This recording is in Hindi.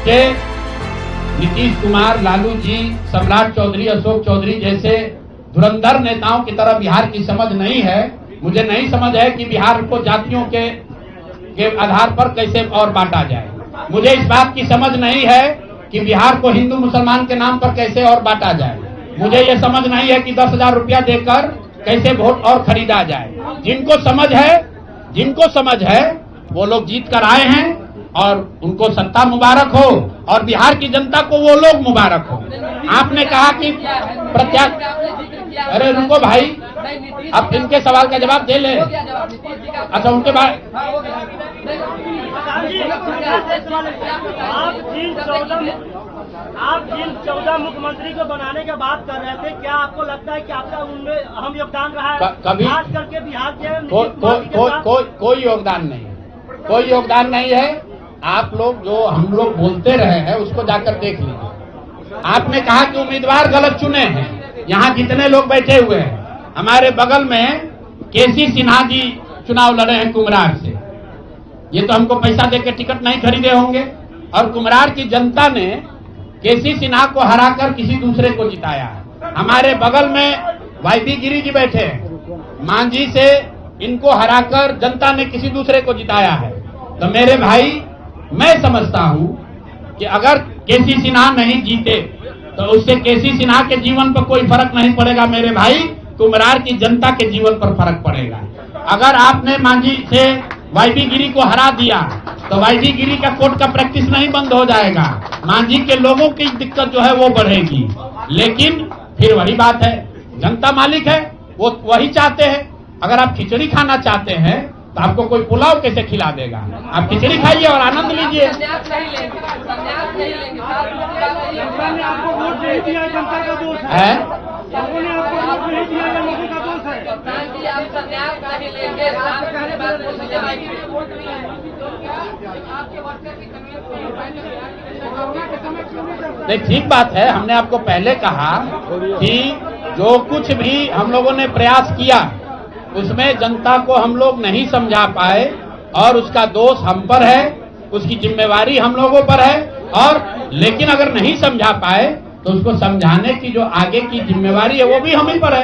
कि नीतीश कुमार, लालू जी, सम्राट चौधरी, अशोक चौधरी जैसे धुरंधर नेताओं की तरह बिहार की समझ नहीं है। मुझे नहीं समझ है कि बिहार को जातियों के आधार पर कैसे और बांटा जाए। मुझे इस बात की समझ नहीं है कि बिहार को हिंदू मुसलमान के नाम पर कैसे और बांटा जाए। मुझे ये समझ नहीं है कि 10,000 रुपया देकर कैसे वोट और खरीदा जाए। जिनको समझ है वो लोग जीत कर आए हैं और उनको सत्ता मुबारक हो और बिहार की जनता को वो लोग मुबारक हो। आपने कहा कि अरे रुको भाई, अब इनके सवाल का जवाब दे ले। अच्छा, उनके बाद आप जिन 14 मुख्यमंत्री को बनाने की बात कर रहे थे, क्या आपको लगता है कि आपका उनमें अहम योगदान रहा है? कभी खास करके बिहार के कोई योगदान नहीं है। आप लोग जो हम लोग बोलते रहे हैं उसको जाकर देख लीजिए। आपने कहा कि उम्मीदवार गलत चुने हैं। यहाँ जितने लोग बैठे हुए हैं, हमारे बगल में केसी सिन्हा जी चुनाव लड़े हैं कुम्हरार से। ये तो हमको पैसा देकर टिकट नहीं खरीदे होंगे। और कुम्हरार की जनता ने केसी सिन्हा को हराकर किसी दूसरे को जिताया है। हमारे बगल में वाईबी गिरी जी बैठे हैं, मांझी से इनको हराकर जनता ने किसी दूसरे को जिताया है। तो मेरे भाई, मैं समझता हूं कि अगर केसी सिन्हा नहीं जीते तो उससे केसी सिन्हा के जीवन पर कोई फर्क नहीं पड़ेगा मेरे भाई, कुम्हरार की जनता के जीवन पर फर्क पड़ेगा। अगर आपने मांझी से वाईबी गिरी को हरा दिया तो वाईबी गिरी का कोर्ट का प्रैक्टिस नहीं बंद हो जाएगा, मांझी के लोगों की दिक्कत जो है वो बढ़ेगी। लेकिन फिर वही बात है, जनता मालिक है, वो वही चाहते हैं। अगर आप खिचड़ी खाना चाहते हैं तो आपको कोई पुलाव कैसे खिला देगा? आप खिचड़ी खाइए और आनंद लीजिए। आपको वोट नहीं दिया, जनता का दोष है। लोगों ने आपको वोट नहीं दिया, लोगों का दोष है। नहीं, ठीक बात है। हमने आपको पहले कहा कि जो कुछ भी हम लोगों ने प्रयास किया उसमें जनता को हम लोग नहीं समझा पाए और उसका दोष हम पर है, उसकी जिम्मेवारी हम लोगों पर है। और लेकिन अगर नहीं समझा पाए तो उसको समझाने की जो आगे की जिम्मेवारी है वो भी हम ही पर है।